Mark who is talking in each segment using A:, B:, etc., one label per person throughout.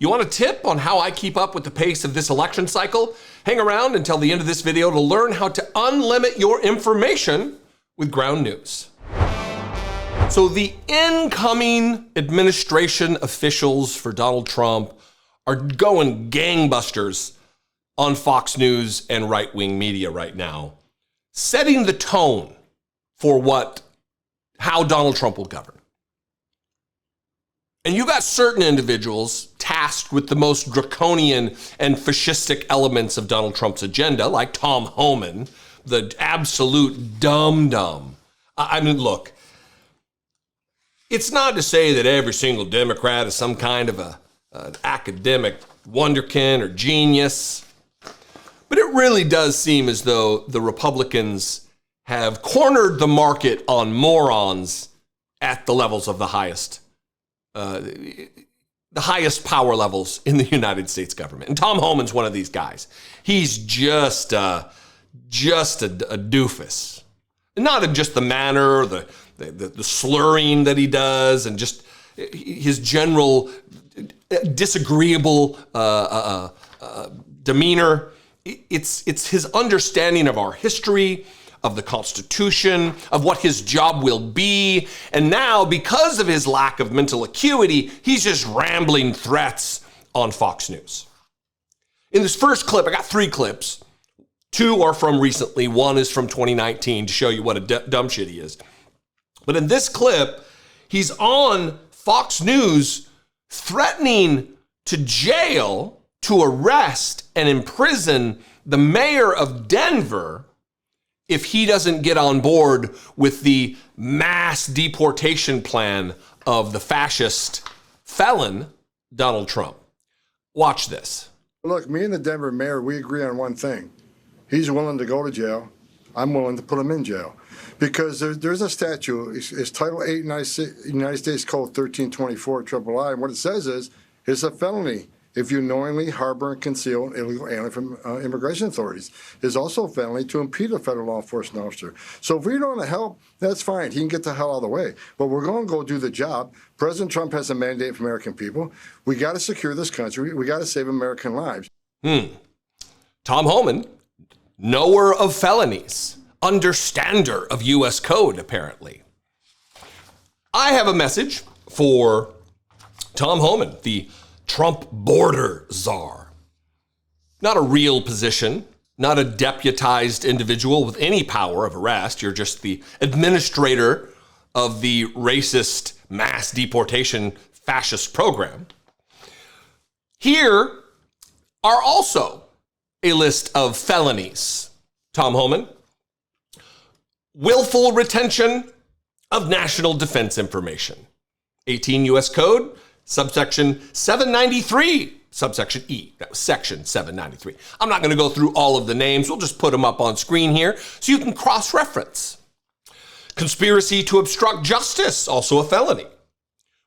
A: You want a tip on how I keep up with the pace of this election cycle? Hang around until the end of this video to learn how to unlimit your information with ground news. So the incoming administration officials for Donald Trump are going gangbusters on Fox News and right-wing media right now, setting the tone for how Donald Trump will govern. And you got certain individuals tasked with the most draconian and fascistic elements of Donald Trump's agenda, like Tom Homan, the absolute dum-dum. I mean, look, it's not to say that every single Democrat is some kind of an academic wonderkin or genius, but it really does seem as though the Republicans have cornered the market on morons at the levels of the highest power levels in the United States government. And Tom Homan's one of these guys. He's just a doofus. Not in just the manner, the slurring that he does, and just his general disagreeable demeanor. It's his understanding of our history, of the Constitution, of what his job will be. And now, because of his lack of mental acuity, he's just rambling threats on Fox News. In this first clip, I got 3 clips. 2 are from recently. 1 is from 2019 to show you what a dumb shit he is. But in this clip, he's on Fox News threatening to jail, to arrest and imprison the mayor of Denver if he doesn't get on board with the mass deportation plan of the fascist felon, Donald Trump. Watch this.
B: Look, me and the Denver mayor, we agree on one thing. He's willing to go to jail. I'm willing to put him in jail. Because there's a statute, it's Title 8 United States Code 1324 III, and what it says is, it's a felony if you knowingly harbor and conceal an illegal alien from immigration authorities. It's also a felony to impede a federal law enforcement officer. So if we don't want to help, that's fine. He can get the hell out of the way. But we're going to go do the job. President Trump has a mandate for American people. We got to secure this country. We got to save American lives.
A: Tom Homan, knower of felonies, understander of U.S. code, apparently. I have a message for Tom Homan, the Trump border czar. Not a real position, not a deputized individual with any power of arrest. You're just the administrator of the racist mass deportation fascist program. Here are also a list of felonies, Tom Homan. Willful retention of national defense information. 18 U.S. Code, subsection 793, subsection E. That was section 793. I'm not going to go through all of the names. We'll just put them up on screen here so you can cross-reference. Conspiracy to obstruct justice, also a felony.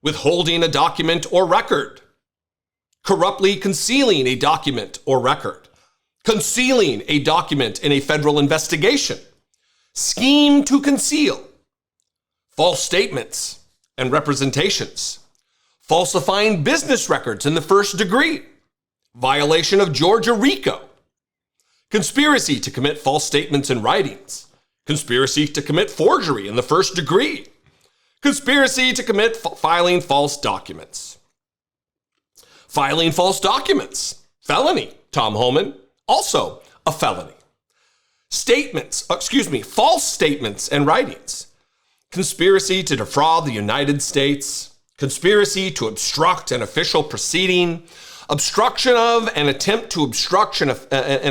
A: Withholding a document or record. Corruptly concealing a document or record. Concealing a document in a federal investigation. Scheme to conceal. False statements and representations. Falsifying business records in the first degree. Violation of Georgia RICO. Conspiracy to commit false statements in writings. Conspiracy to commit forgery in the first degree. Conspiracy to commit filing false documents. Filing false documents. Felony, Tom Homan, also a felony. False statements and writings. Conspiracy to defraud the United States. Conspiracy to obstruct an official proceeding. Obstruction of and attempt to obstruct an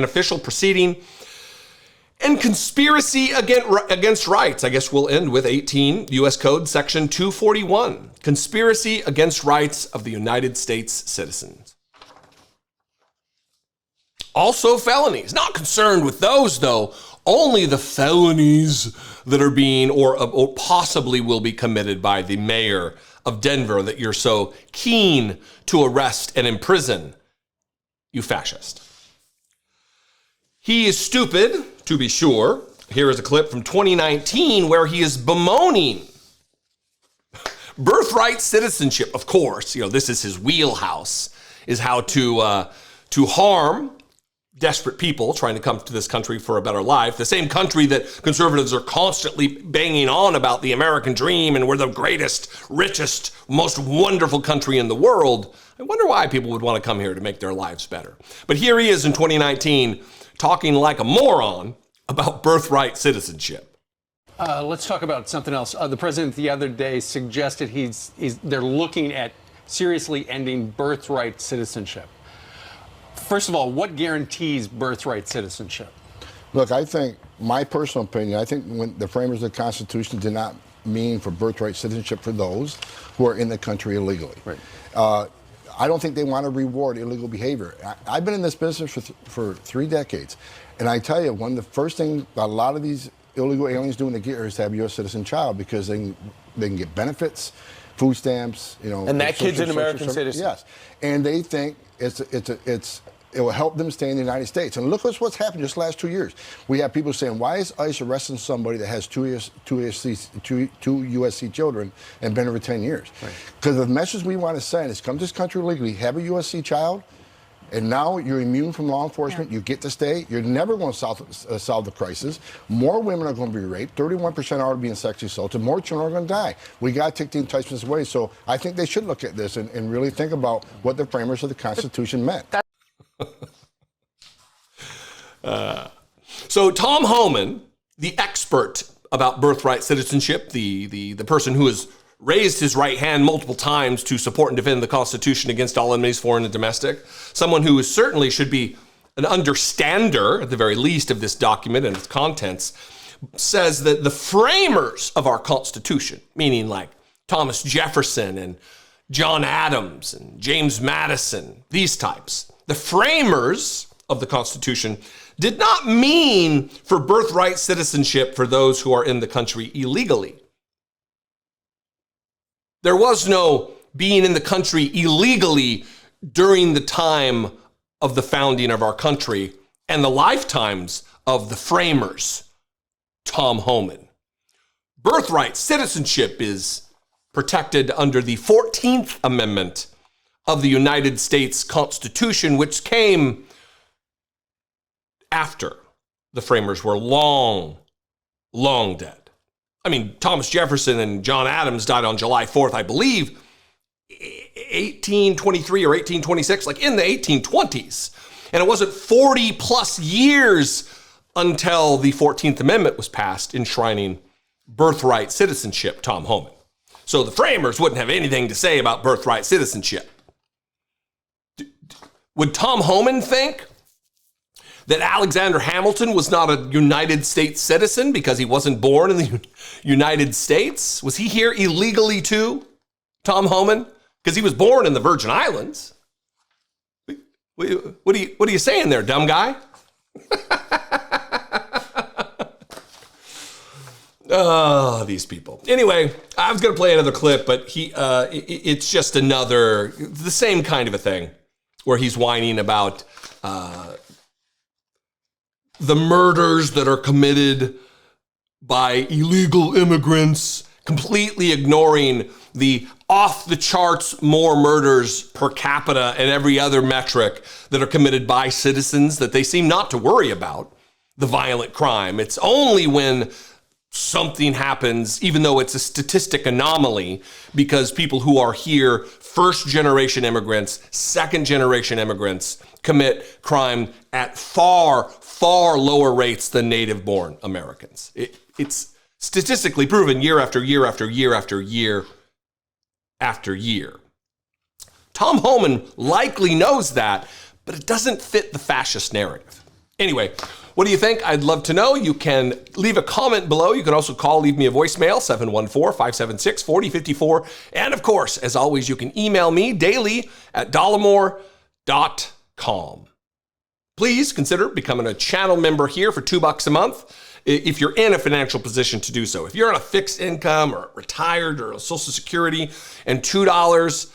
A: official proceeding. And conspiracy against rights. I guess we'll end with 18 U.S. Code section 241. Conspiracy against rights of the United States citizens. Also felonies. Not concerned with those, though. Only the felonies that are being or possibly will be committed by the mayor of Denver that you're so keen to arrest and imprison, you fascist. He is stupid, to be sure. Here is a clip from 2019 where he is bemoaning birthright citizenship. Of course, this is his wheelhouse. is how to harm desperate people trying to come to this country for a better life. The same country that conservatives are constantly banging on about the American dream and we're the greatest, richest, most wonderful country in the world. I wonder why people would want to come here to make their lives better. But here he is in 2019 talking like a moron about birthright citizenship.
C: Let's talk about something else. The president the other day suggested they're looking at seriously ending birthright citizenship. First of all, what guarantees birthright citizenship?
D: Look, I think, my personal opinion, I think when the framers of the Constitution did not mean for birthright citizenship for those who are in the country illegally.
C: Right.
D: I don't think they want to reward illegal behavior. I've been in this business for 3 decades, and I tell you, one of the first things a lot of these illegal aliens do when they get here is to have a U.S. citizen child because they can get benefits, food stamps,
E: And that kid's an American citizen.
D: Yes, and they think it will help them stay in the United States. And look what's happened just the last 2 years. We have people saying, why is ICE arresting somebody that has two USC children and been over 10 years? Because the message we want to send is come to this country legally, have a USC child, and now you're immune from law enforcement. You get to stay. You're never going to solve the crisis. More women are going to be raped. 31% are being sexually assaulted. More children are going to die. We got to take the enticements away. So I think they should look at this and really think about what the framers of the Constitution meant.
A: So Tom Homan, the expert about birthright citizenship, the person who has raised his right hand multiple times to support and defend the Constitution against all enemies, foreign and domestic, someone who certainly should be an understander, at the very least, of this document and its contents, says that the framers of our Constitution, meaning like Thomas Jefferson and John Adams and James Madison, these types, the framers of the Constitution did not mean for birthright citizenship for those who are in the country illegally. There was no being in the country illegally during the time of the founding of our country and the lifetimes of the framers, Tom Homan. Birthright citizenship is protected under the 14th Amendment of the United States Constitution, which came after the framers were long, long dead. I mean, Thomas Jefferson and John Adams died on July 4th, I believe, 1823 or 1826, like in the 1820s. And it wasn't 40 plus years until the 14th Amendment was passed enshrining birthright citizenship, Tom Homan. So the framers wouldn't have anything to say about birthright citizenship. Would Tom Homan think that Alexander Hamilton was not a United States citizen because he wasn't born in the United States? Was he here illegally too, Tom Homan? Because he was born in the Virgin Islands. What are you saying there, dumb guy? Oh, these people. Anyway, I was going to play another clip, but it's just the same kind of a thing where he's whining about the murders that are committed by illegal immigrants, completely ignoring the off-the-charts more murders per capita and every other metric that are committed by citizens that they seem not to worry about, the violent crime. It's only when something happens, even though it's a statistic anomaly, because people who are here, first-generation immigrants, second-generation immigrants, commit crime at far, far lower rates than native-born Americans. It's statistically proven year after year after year after year after year. Tom Homan likely knows that, but it doesn't fit the fascist narrative. Anyway, what do you think? I'd love to know. You can leave a comment below. You can also leave me a voicemail, 714-576-4054. And of course, as always, you can email me daily at dollemore.com. Please consider becoming a channel member here for $2 a month if you're in a financial position to do so. If you're on a fixed income or retired or Social Security and $2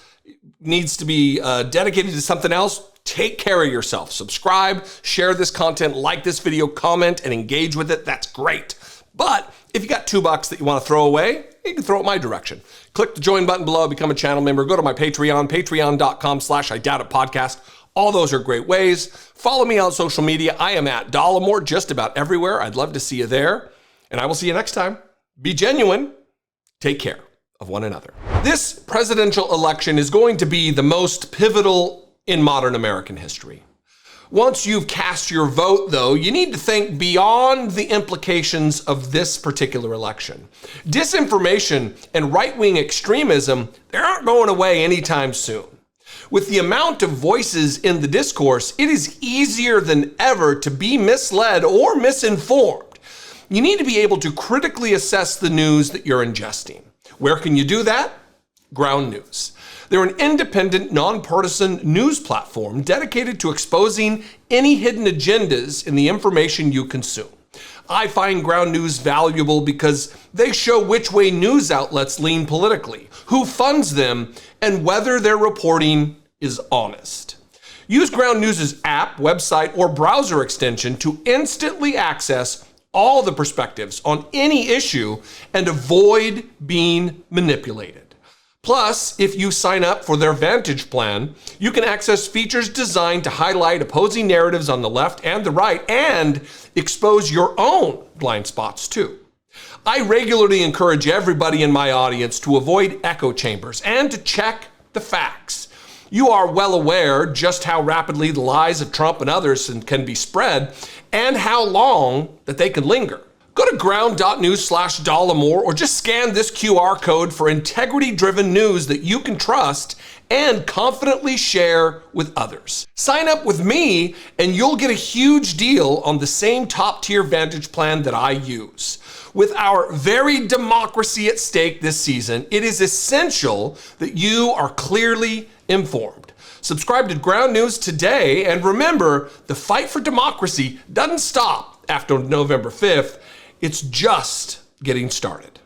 A: needs to be dedicated to something else, take care of yourself. Subscribe, share this content, like this video, comment, and engage with it. That's great. But if you got $2 that you want to throw away, you can throw it my direction. Click the join button below, become a channel member, go to my Patreon, patreon.com/IDoubtIt podcast. All those are great ways. Follow me on social media. I am at Dollemore just about everywhere. I'd love to see you there. And I will see you next time. Be genuine. Take care of one another. This presidential election is going to be the most pivotal in modern American history. Once you've cast your vote, though, you need to think beyond the implications of this particular election. Disinformation and right-wing extremism, they aren't going away anytime soon. With the amount of voices in the discourse, it is easier than ever to be misled or misinformed. You need to be able to critically assess the news that you're ingesting. Where can you do that? Ground News. They're an independent, nonpartisan news platform dedicated to exposing any hidden agendas in the information you consume. I find Ground News valuable because they show which way news outlets lean politically, who funds them, and whether their reporting is honest. Use Ground News' app, website, or browser extension to instantly access all the perspectives on any issue and avoid being manipulated. Plus, if you sign up for their Vantage plan, you can access features designed to highlight opposing narratives on the left and the right and expose your own blind spots too. I regularly encourage everybody in my audience to avoid echo chambers and to check the facts. You are well aware just how rapidly the lies of Trump and others can be spread and how long that they can linger. Go to ground.news/Dollemore or just scan this QR code for integrity-driven news that you can trust and confidently share with others. Sign up with me and you'll get a huge deal on the same top-tier Vantage plan that I use. With our very democracy at stake this season, it is essential that you are clearly informed. Subscribe to Ground News today, and remember, the fight for democracy doesn't stop after November 5th. It's just getting started.